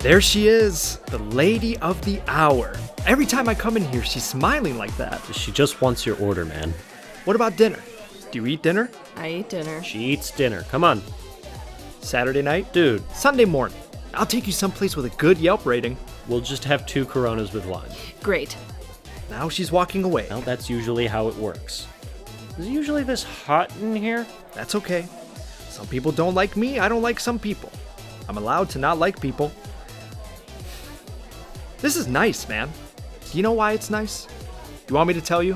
There she is, the lady of the hour. Every time I come in here, she's smiling like that. She just wants your order, man. What about dinner? Do you eat dinner? I eat dinner. She eats dinner. Come on. Saturday night? Dude. Sunday morning. I'll take you someplace with a good Yelp rating. We'll just have 2 Coronas with wine. Great. Now she's walking away. Well, that's usually how it works. Is it usually this hot in here? That's okay. Some people don't like me, I don't like some people. I'm allowed to not like people. This is nice, man. Do you know why it's nice? You want me to tell you?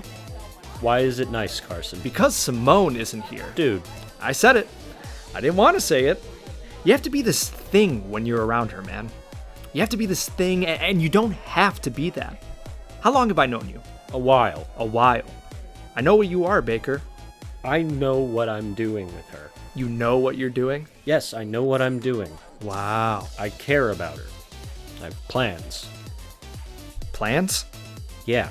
Why is it nice, Carson? Because Simone isn't here. Dude. I said it. I didn't want to say it. You have to be this thing when you're around her, man. You have to be this thing, and you don't have to be that. How long have I known you? A while. A while. I know what you are, Baker. I know what I'm doing with her. You know what you're doing? Yes, I know what I'm doing. Wow. I care about her. I have plans. Plans? Yeah.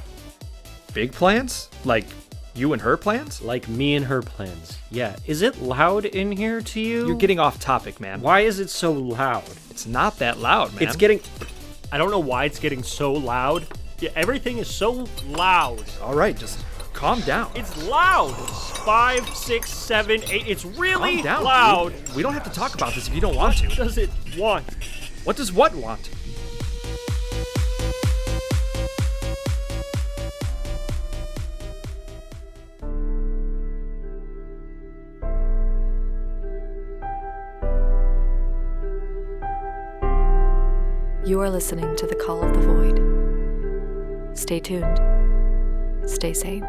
Big plans? Like you and her plans? Like me and her plans. Yeah. Is it loud in here to you? You're getting off topic, man. Why is it so loud? It's not that loud, man. It's getting... I don't know why it's getting so loud. Yeah, everything is so loud. All right, just calm down. It's loud. 5, 6, 7, 8. It's really calm down, loud. Dude. We don't have to talk about this if you don't want to. What does it want? What does what want? You are listening to The Call of the Void. Stay tuned. Stay sane.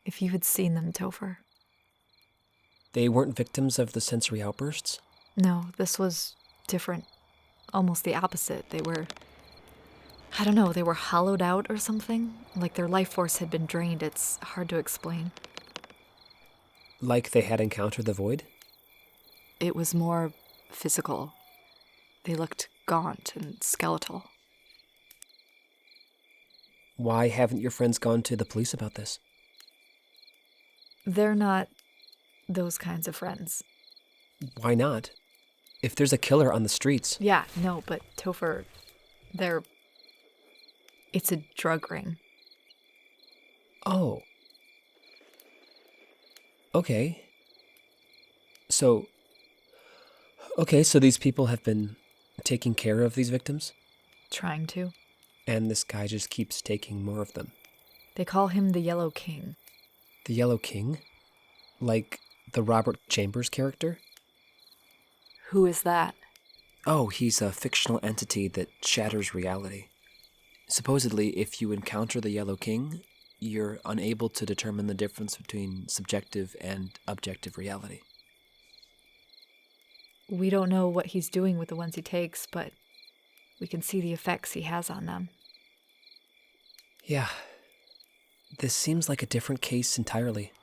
If you had seen them, Topher. They weren't victims of the sensory outbursts? No, this was different. Almost the opposite. They were... I don't know, they were hollowed out or something? Like their life force had been drained. It's hard to explain. Like they had encountered the void? It was more physical. They looked gaunt and skeletal. Why haven't your friends gone to the police about this? They're not those kinds of friends. Why not? If there's a killer on the streets... Yeah, no, but Topher, it's a drug ring. Oh. Okay. So these people have been taking care of these victims? Trying to. And this guy just keeps taking more of them. They call him the Yellow King. The Yellow King? Like the Robert Chambers character? Who is that? Oh, he's a fictional entity that shatters reality. Supposedly, if you encounter the Yellow King, you're unable to determine the difference between subjective and objective reality. We don't know what he's doing with the ones he takes, but we can see the effects he has on them. Yeah. This seems like a different case entirely.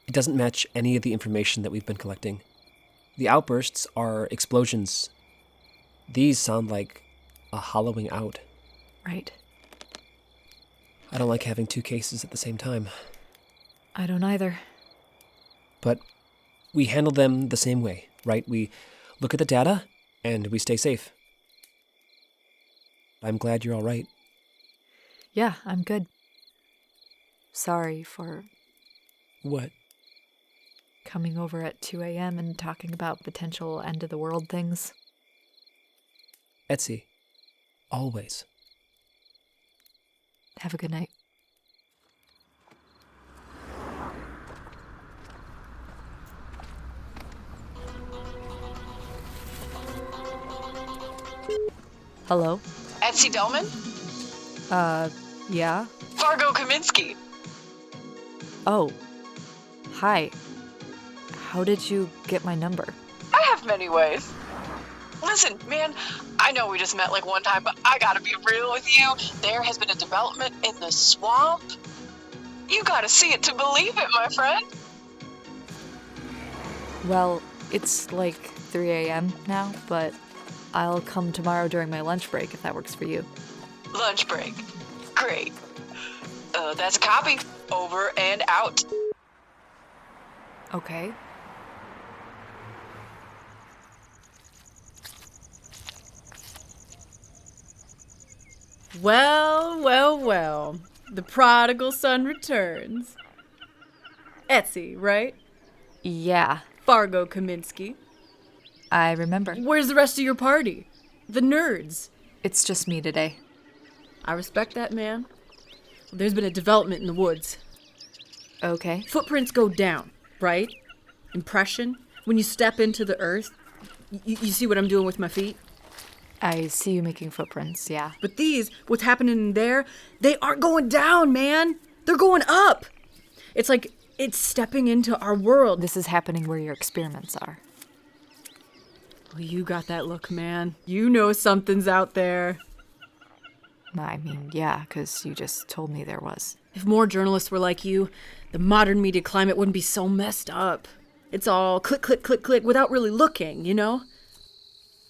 It doesn't match any of the information that we've been collecting. The outbursts are explosions. These sound like a hollowing out. Right. I don't like having 2 cases at the same time. I don't either. But we handle them the same way, right? We look at the data, and we stay safe. I'm glad you're all right. Yeah, I'm good. Sorry for... What? Coming over at 2 a.m. and talking about potential end-of-the-world things. Etsy. Always. Have a good night. Hello? Etsy Delman? Yeah? Fargo Kaminsky. Oh. Hi. How did you get my number? I have many ways. Listen, man, I know we just met like one time, but I gotta be real with you. There has been a development in the swamp. You gotta see it to believe it, my friend. Well, it's like 3 a.m. now, but I'll come tomorrow during my lunch break if that works for you. Lunch break. Great. That's a copy. Over and out. Okay. Well, well, well. The prodigal son returns. Etsy, right? Yeah, Fargo Kaminsky. I remember. Where's the rest of your party? The nerds. It's just me today. I respect that, man. There's been a development in the woods. Okay. Footprints go down, right? Impression. When you step into the earth, you see what I'm doing with my feet? I see you making footprints, yeah. But these, what's happening in there, they aren't going down, man. They're going up. It's like it's stepping into our world. This is happening where your experiments are. Well, you got that look, man. You know something's out there. I mean, yeah, because you just told me there was. If more journalists were like you, the modern media climate wouldn't be so messed up. It's all click, click, click, click without really looking, you know?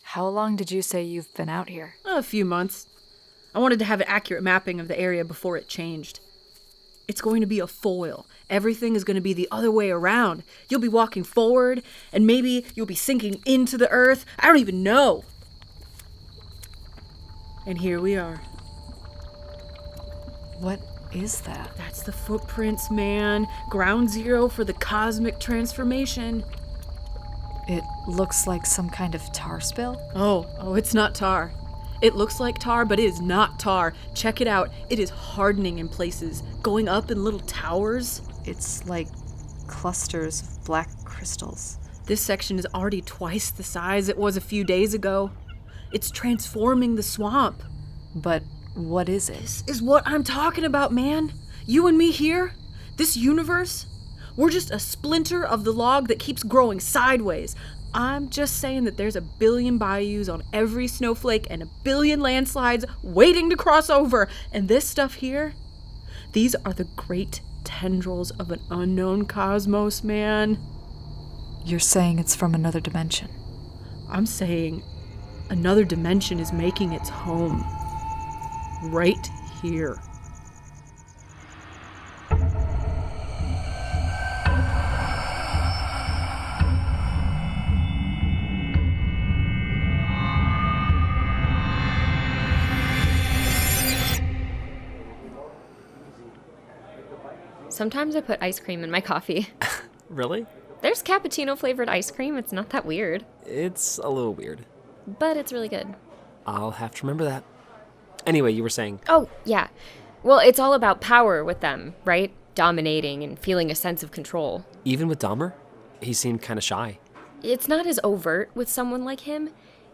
How long did you say you've been out here? A few months. I wanted to have an accurate mapping of the area before it changed. It's going to be a foil. Everything is going to be the other way around. You'll be walking forward, and maybe you'll be sinking into the earth. I don't even know. And here we are. What is that? That's the footprints, man. Ground zero for the cosmic transformation. It looks like some kind of tar spill. Oh, it's not tar. It looks like tar, but it is not tar. Check it out. It is hardening in places, going up in little towers. It's like clusters of black crystals. This section is already twice the size it was a few days ago. It's transforming the swamp. But what is it? This is what I'm talking about, man. You and me here, this universe, we're just a splinter of the log that keeps growing sideways. I'm just saying that there's a billion bayous on every snowflake and a billion landslides waiting to cross over. And this stuff here, these are the great tendrils of an unknown cosmos, man. You're saying it's from another dimension. I'm saying another dimension is making its home. Right here. Sometimes I put ice cream in my coffee. Really? There's cappuccino flavored ice cream. It's not that weird, It's a little weird. but it's really good. I'll have to remember that. Anyway, you were saying. Oh, yeah. Well, it's all about power with them, right? Dominating and feeling a sense of control. Even with Dahmer, he seemed kind of shy. It's not as overt with someone like him.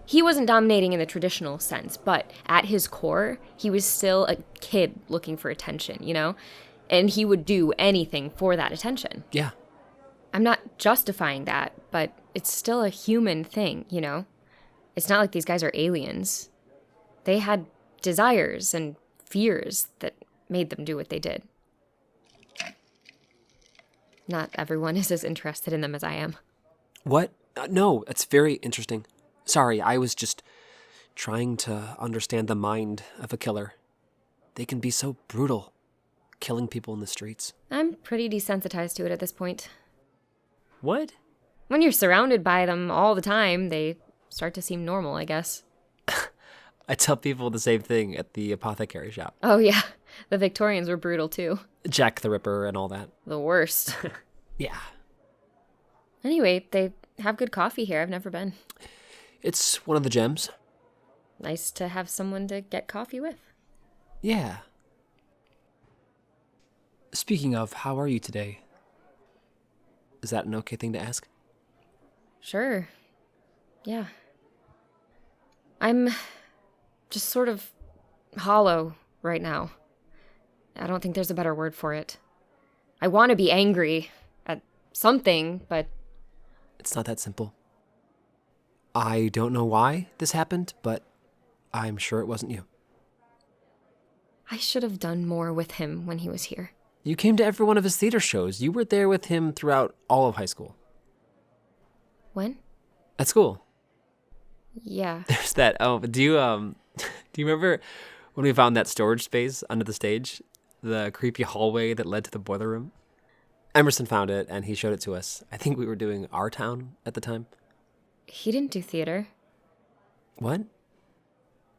He wasn't dominating in the traditional sense, but at his core, he was still a kid looking for attention, you know? And he would do anything for that attention. Yeah. I'm not justifying that, but it's still a human thing, you know? It's not like these guys are aliens. They had desires and fears that made them do what they did. Not everyone is as interested in them as I am. What? No, that's very interesting. Sorry, I was just trying to understand the mind of a killer. They can be so brutal, killing people in the streets. I'm pretty desensitized to it at this point. What? When you're surrounded by them all the time, they start to seem normal, I guess. I tell people the same thing at the apothecary shop. Oh yeah, the Victorians were brutal too. Jack the Ripper and all that. The worst. Yeah. Anyway, they have good coffee here. I've never been. It's one of the gems. Nice to have someone to get coffee with. Yeah. Speaking of, how are you today? Is that an okay thing to ask? Sure. Yeah. I'm just sort of hollow right now. I don't think there's a better word for it. I want to be angry at something, but It's not that simple. I don't know why this happened, but I'm sure it wasn't you. I should have done more with him when he was here. You came to every one of his theater shows. You were there with him throughout all of high school. When? At school. Yeah. There's that. Oh, do you remember when we found that storage space under the stage? The creepy hallway that led to the boiler room? Emerson found it, and he showed it to us. I think we were doing Our Town at the time. He didn't do theater. What?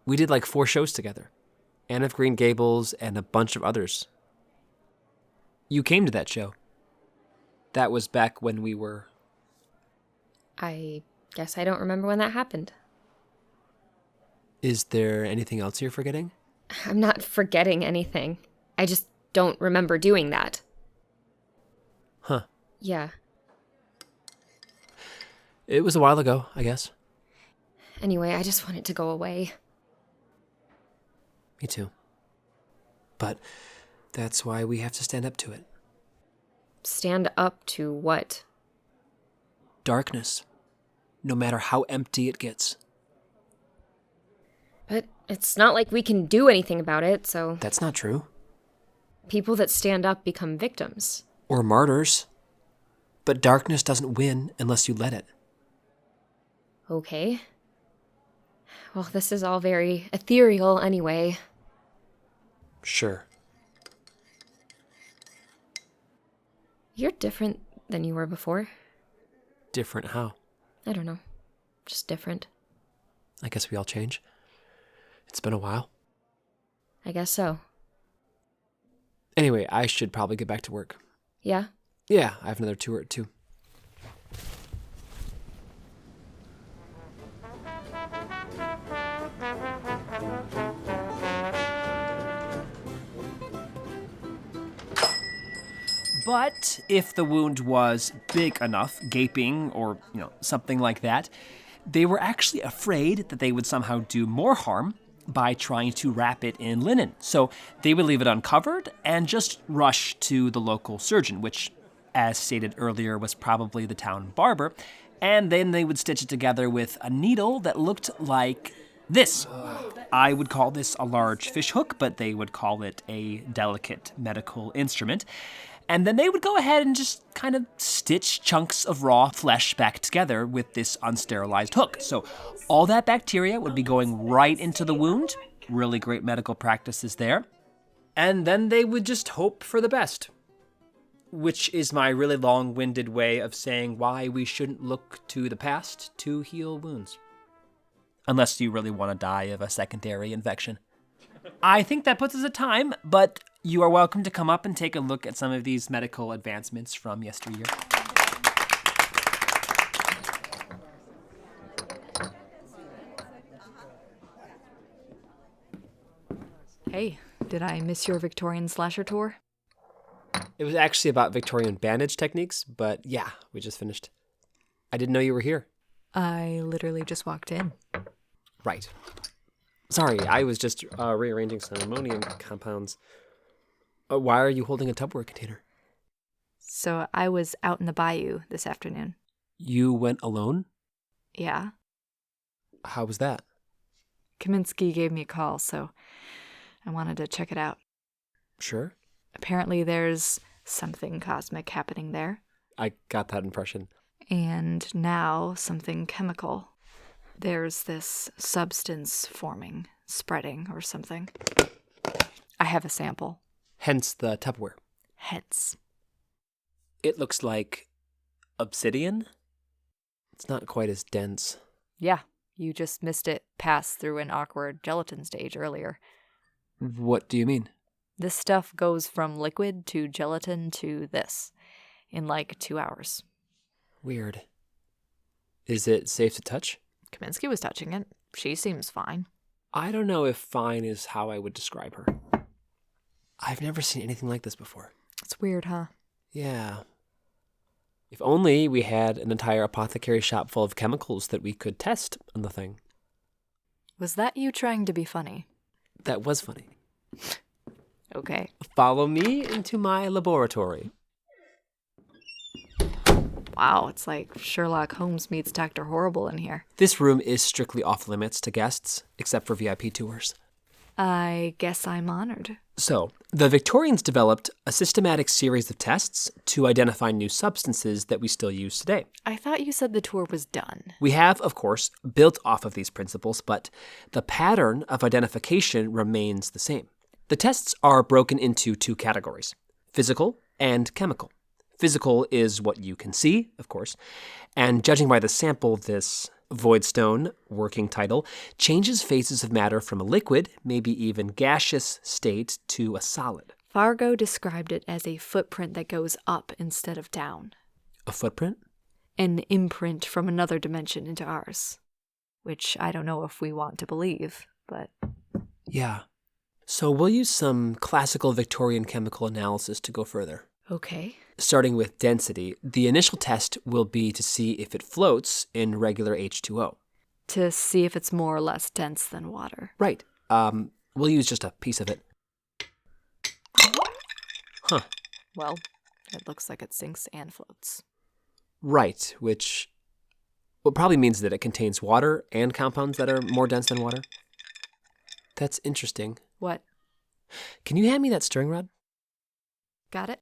We did like 4 shows together. Anne of Green Gables and a bunch of others. You came to that show. That was back when we were... I guess I don't remember when that happened. Is there anything else you're forgetting? I'm not forgetting anything. I just don't remember doing that. Huh. Yeah. It was a while ago, I guess. Anyway, I just want it to go away. Me too. But that's why we have to stand up to it. Stand up to what? Darkness. No matter how empty it gets. But it's not like we can do anything about it, so... That's not true. People that stand up become victims. Or martyrs. But darkness doesn't win unless you let it. Okay. Well, this is all very ethereal anyway. Sure. You're different than you were before. Different how? I don't know. Just different. I guess we all change. It's been a while. I guess so. Anyway, I should probably get back to work. Yeah? Yeah, I have another tour at 2. But if the wound was big enough, gaping, or, something like that, they were actually afraid that they would somehow do more harm by trying to wrap it in linen. So they would leave it uncovered and just rush to the local surgeon, which, as stated earlier, was probably the town barber, and then they would stitch it together with a needle that looked like this. I would call this a large fish hook, but they would call it a delicate medical instrument. And then they would go ahead and just kind of stitch chunks of raw flesh back together with this unsterilized hook. So all that bacteria would be going right into the wound. Really great medical practices there. And then they would just hope for the best. Which is my really long-winded way of saying why we shouldn't look to the past to heal wounds. Unless you really want to die of a secondary infection. I think that puts us at time, but you are welcome to come up and take a look at some of these medical advancements from yesteryear. Hey, did I miss your Victorian slasher tour? It was actually about Victorian bandage techniques, but yeah, we just finished. I didn't know you were here. I literally just walked in. Right. Sorry, I was just rearranging some ammonium compounds. Why are you holding a Tupperware container? So I was out in the bayou this afternoon. You went alone? Yeah. How was that? Kaminsky gave me a call, so I wanted to check it out. Sure. Apparently there's something cosmic happening there. I got that impression. And now something chemical. There's this substance forming, spreading, or something. I have a sample. Hence the Tupperware. Hence. It looks like obsidian. It's not quite as dense. Yeah, you just missed it pass through an awkward gelatin stage earlier. What do you mean? This stuff goes from liquid to gelatin to this in like 2 hours. Weird. Is it safe to touch? Kaminsky was touching it. She seems fine. I don't know if fine is how I would describe her. I've never seen anything like this before. It's weird, huh? Yeah. If only we had an entire apothecary shop full of chemicals that we could test on the thing. Was that you trying to be funny? That was funny. Okay. Follow me into my laboratory. Wow, it's like Sherlock Holmes meets Dr. Horrible in here. This room is strictly off limits to guests, except for VIP tours. I guess I'm honored. So, the Victorians developed a systematic series of tests to identify new substances that we still use today. I thought you said the tour was done. We have, of course, built off of these principles, but the pattern of identification remains the same. The tests are broken into 2 categories, physical and chemical. Physical is what you can see, of course, and judging by the sample, this voidstone, working title, changes phases of matter from a liquid, maybe even gaseous state, to a solid. Fargo described it as a footprint that goes up instead of down. A footprint? An imprint from another dimension into ours. Which I don't know if we want to believe, but... Yeah. So we'll use some classical Victorian chemical analysis to go further. Okay. Starting with density, the initial test will be to see if it floats in regular H2O. To see if it's more or less dense than water. Right. We'll use just a piece of it. Huh. Well, it looks like it sinks and floats. Right, which probably means that it contains water and compounds that are more dense than water. That's interesting. What? Can you hand me that stirring rod? Got it?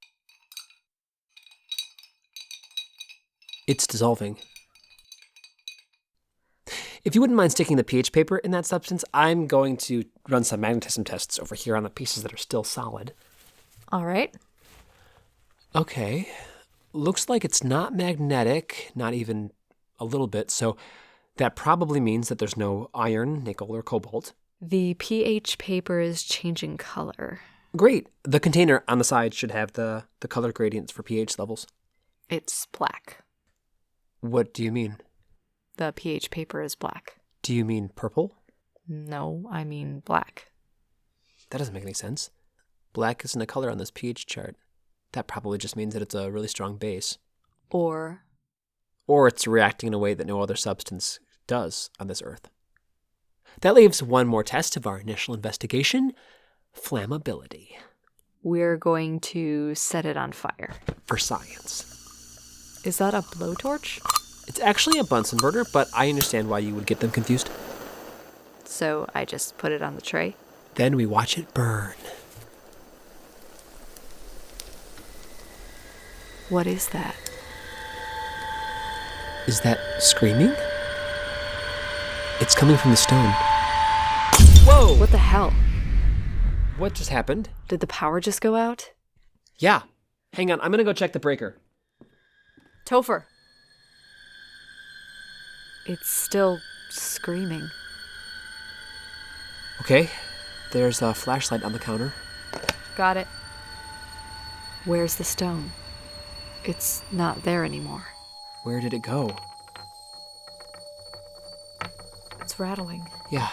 It's dissolving. If you wouldn't mind sticking the pH paper in that substance, I'm going to run some magnetism tests over here on the pieces that are still solid. All right. Okay. Looks like it's not magnetic, not even a little bit, so that probably means that there's no iron, nickel, or cobalt. The pH paper is changing color. Great. The container on the side should have the color gradients for pH levels. It's black. What do you mean? The pH paper is black. Do you mean purple? No, I mean black. That doesn't make any sense. Black isn't a color on this pH chart. That probably just means that it's a really strong base. Or it's reacting in a way that no other substance does on this earth. That leaves one more test of our initial investigation, flammability. We're going to set it on fire. For science. Is that a blowtorch? It's actually a Bunsen burner, but I understand why you would get them confused. So I just put it on the tray? Then we watch it burn. What is that? Is that screaming? It's coming from the stone. Whoa! What the hell? What just happened? Did the power just go out? Yeah. Hang on, I'm gonna go check the breaker. Topher. It's still screaming. Okay. There's a flashlight on the counter. Got it. Where's the stone? It's not there anymore. Where did it go? It's rattling. Yeah.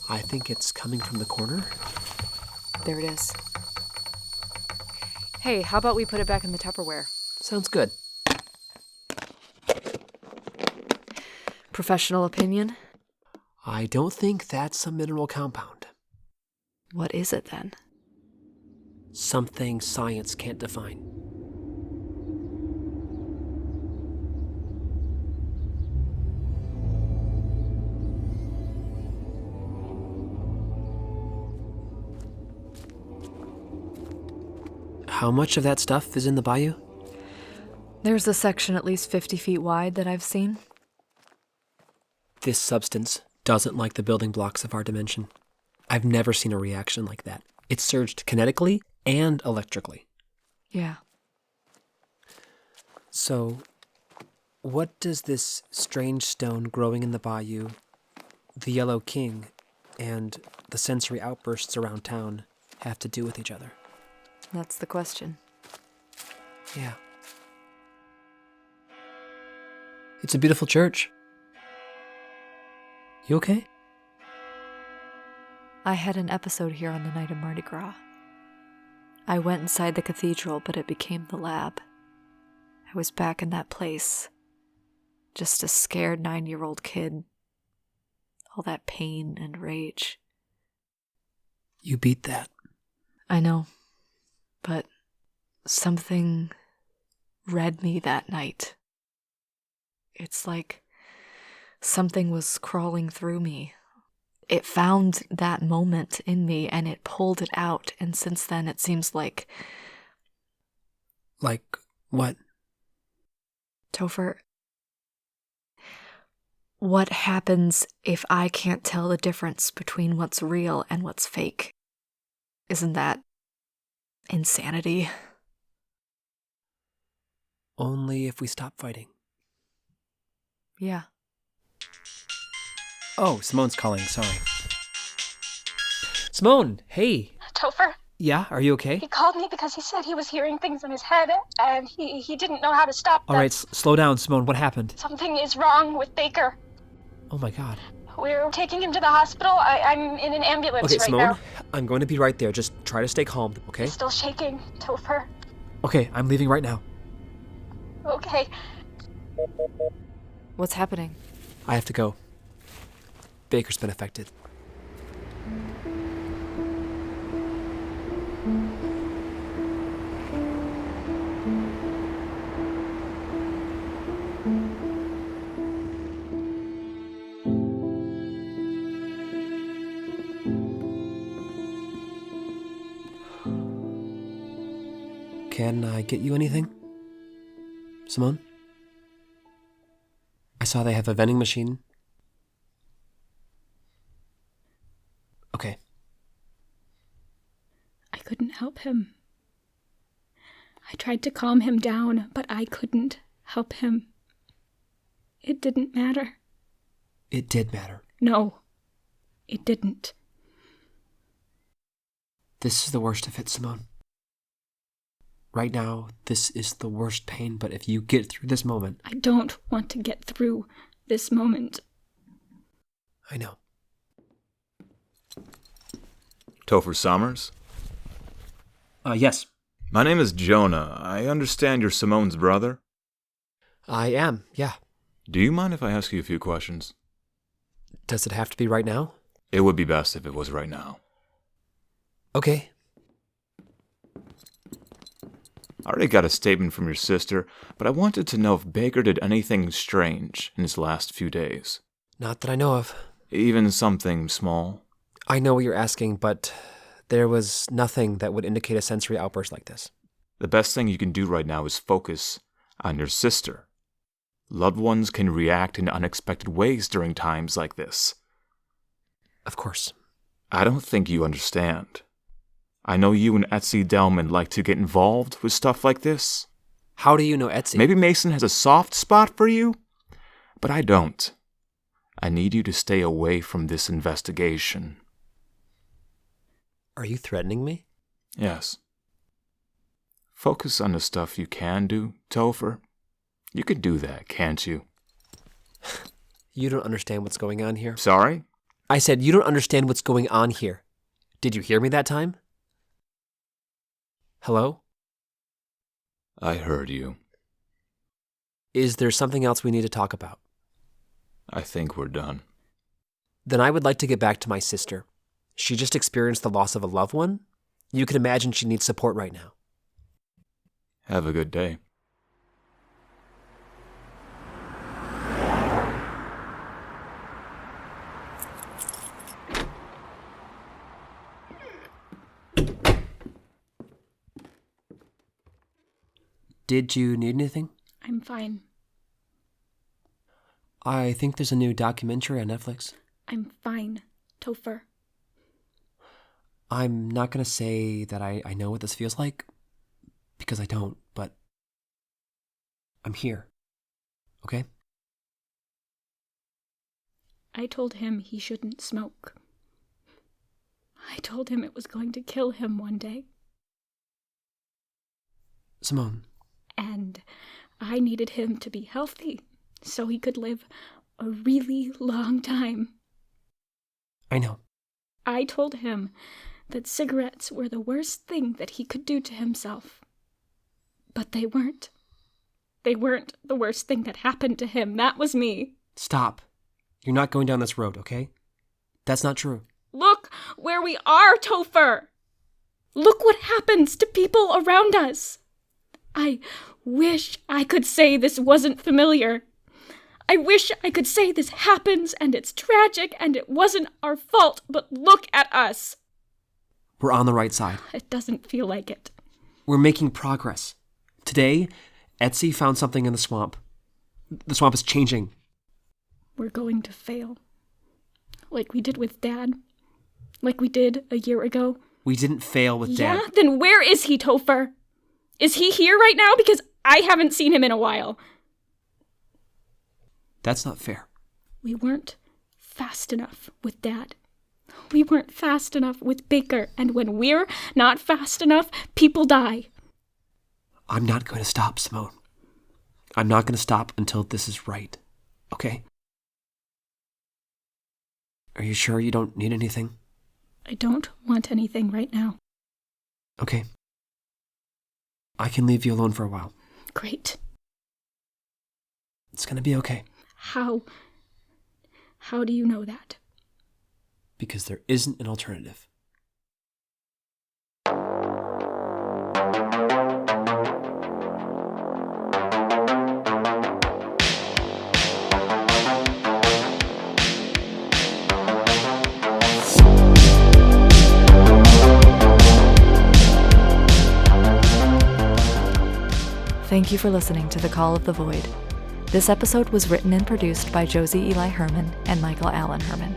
I think it's coming from the corner. There it is. Hey, how about we put it back in the Tupperware? Sounds good. Professional opinion? I don't think that's a mineral compound. What is it then? Something science can't define. How much of that stuff is in the bayou? There's a section at least 50 feet wide that I've seen. This substance doesn't like the building blocks of our dimension. I've never seen a reaction like that. It surged kinetically and electrically. Yeah. So, what does this strange stone growing in the bayou, the Yellow King, and the sensory outbursts around town have to do with each other? That's the question. Yeah. It's a beautiful church. You okay? I had an episode here on the night of Mardi Gras. I went inside the cathedral, but it became the lab. I was back in that place. Just a scared 9-year-old kid. All that pain and rage. You beat that. I know. But something read me that night. It's like something was crawling through me. It found that moment in me and it pulled it out, and since then it seems like... Like what? Topher, What happens if I can't tell the difference between what's real and what's fake? Isn't that insanity? Only if we stop fighting. Yeah. Oh, Simone's calling, sorry. Simone, hey. Topher, Yeah, are you okay? he called me because he said he was hearing things in his head, and he didn't know how to stop them. All right, slow down, Simone. What happened? Something is wrong with Baker. Oh my God. We're taking him to the hospital. I'm in an ambulance Okay, right Simone, now. I'm going to be right there. Just try to stay calm, okay? He's still shaking, Topher. Okay, I'm leaving right now. Okay. What's happening? I have to go. Baker's been affected. Can I get you anything? Simone? I saw they have a vending machine. Okay. I couldn't help him. I tried to calm him down, but I couldn't help him. It didn't matter. It did matter. No, it didn't. This is the worst of it, Simone. Right now, this is the worst pain, but if you get through this moment... I don't want to get through this moment. I know. Topher Sommers? Yes. My name is Jonah. I understand you're Simone's brother? I am, yeah. Do you mind if I ask you a few questions? Does it have to be right now? It would be best if it was right now. Okay. I already got a statement from your sister, but I wanted to know if Baker did anything strange in his last few days. Not that I know of. Even something small? I know what you're asking, but there was nothing that would indicate a sensory outburst like this. The best thing you can do right now is focus on your sister. Loved ones can react in unexpected ways during times like this. Of course. I don't think you understand. I know you and Etsy Delman like to get involved with stuff like this. How do you know Etsy? Maybe Mason has a soft spot for you, but I don't. I need you to stay away from this investigation. Are you threatening me? Yes. Focus on the stuff you can do, Topher. You can do that, can't you? You don't understand what's going on here. Sorry? I said you don't understand what's going on here. Did you hear me that time? Hello? I heard you. Is there something else we need to talk about? I think we're done. Then I would like to get back to my sister. She just experienced the loss of a loved one. You can imagine she needs support right now. Have a good day. Did you need anything? I'm fine. I think there's a new documentary on Netflix. I'm fine, Topher. I'm not going to say that I know what this feels like, because I don't, but I'm here. Okay? I told him he shouldn't smoke. I told him it was going to kill him one day. Simone. And I needed him to be healthy so he could live a really long time. I know. I told him that cigarettes were the worst thing that he could do to himself. But they weren't. They weren't the worst thing that happened to him. That was me. Stop. You're not going down this road, okay? That's not true. Look where we are, Topher! Look what happens to people around us. I wish I could say this wasn't familiar. I wish I could say this happens and it's tragic and it wasn't our fault, but look at us. We're on the right side. It doesn't feel like it. We're making progress. Today, Etsy found something in the swamp. The swamp is changing. we're going to fail. Like we did with Dad. Like we did a year ago. We didn't fail with Dad. Yeah? Then where is he, Topher? Is he here right now? Because I haven't seen him in a while. That's not fair. We weren't fast enough with Dad. We weren't fast enough with Baker. And when we're not fast enough, people die. I'm not going to stop, Simone. I'm not going to stop until this is right. Okay? Are you sure you don't need anything? I don't want anything right now. Okay. I can leave you alone for a while. Great. It's going to be okay. How do you know that? Because there isn't an alternative. Thank you for listening to The Call of the Void. This episode was written and produced by Josie Eli Herman and Michael Allen Herman.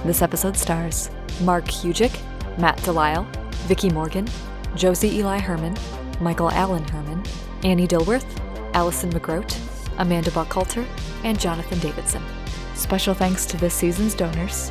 This episode stars Mark Ujik, Matt Delisle, Vicki Morgan, Josie Eli Herman, Michael Allen Herman, Annie Dilworth, Allison Megroet, Amanda Buchalter, and Jonathan Davidson. Special thanks to this season's donors: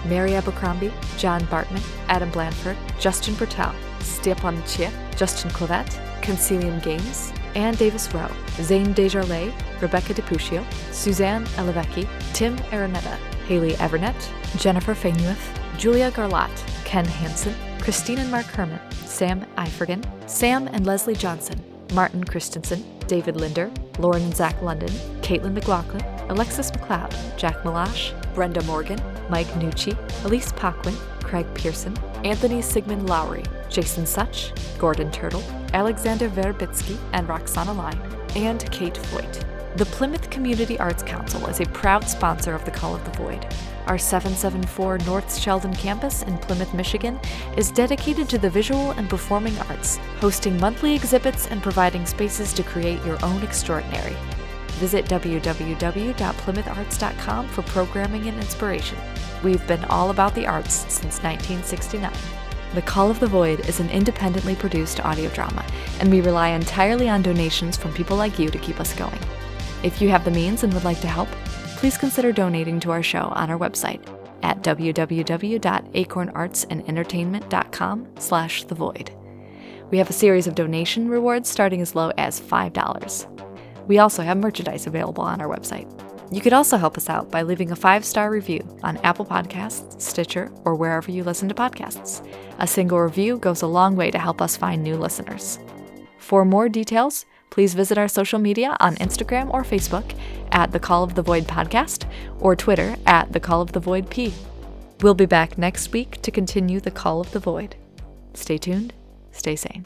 Mary Abercrombie, John Bartman, Adam Blanford, Justin Bertal, Stepan Chia, Justin Clavet, Concilium Games, Anne Davis Rowe, Zane Desjardins, Rebecca DePuccio, Suzanne Elevecki, Tim Araneta, Haley Everett, Jennifer Fainueth, Julia Garlat, Ken Hansen, Christine and Mark Herman, Sam Ifergan, Sam and Leslie Johnson, Martin Christensen, David Linder, Lauren and Zach London, Caitlin McLaughlin, Alexis McLeod, Jack Malash, Brenda Morgan, Mike Nucci, Elise Paquin, Craig Pearson, Anthony Sigmund Lowry, Jason Such, Gordon Turtle, Alexander Verbitsky and Roxana Line, and Kate Foyt. The Plymouth Community Arts Council is a proud sponsor of The Call of the Void. Our 774 North Sheldon campus in Plymouth, Michigan is dedicated to the visual and performing arts, hosting monthly exhibits and providing spaces to create your own extraordinary. Visit www.plymoutharts.com for programming and inspiration. We've been all about the arts since 1969. The Call of the Void is an independently produced audio drama, and we rely entirely on donations from people like you to keep us going. If you have the means and would like to help, please consider donating to our show on our website at www.acornartsandentertainment.com/thevoid. We have a series of donation rewards starting as low as $5. We also have merchandise available on our website. You could also help us out by leaving a 5-star review on Apple Podcasts, Stitcher, or wherever you listen to podcasts. A single review goes a long way to help us find new listeners. For more details, please visit our social media on Instagram or Facebook at The Call of the Void Podcast or Twitter at The Call of the Void P. We'll be back next week to continue The Call of the Void. Stay tuned, stay sane.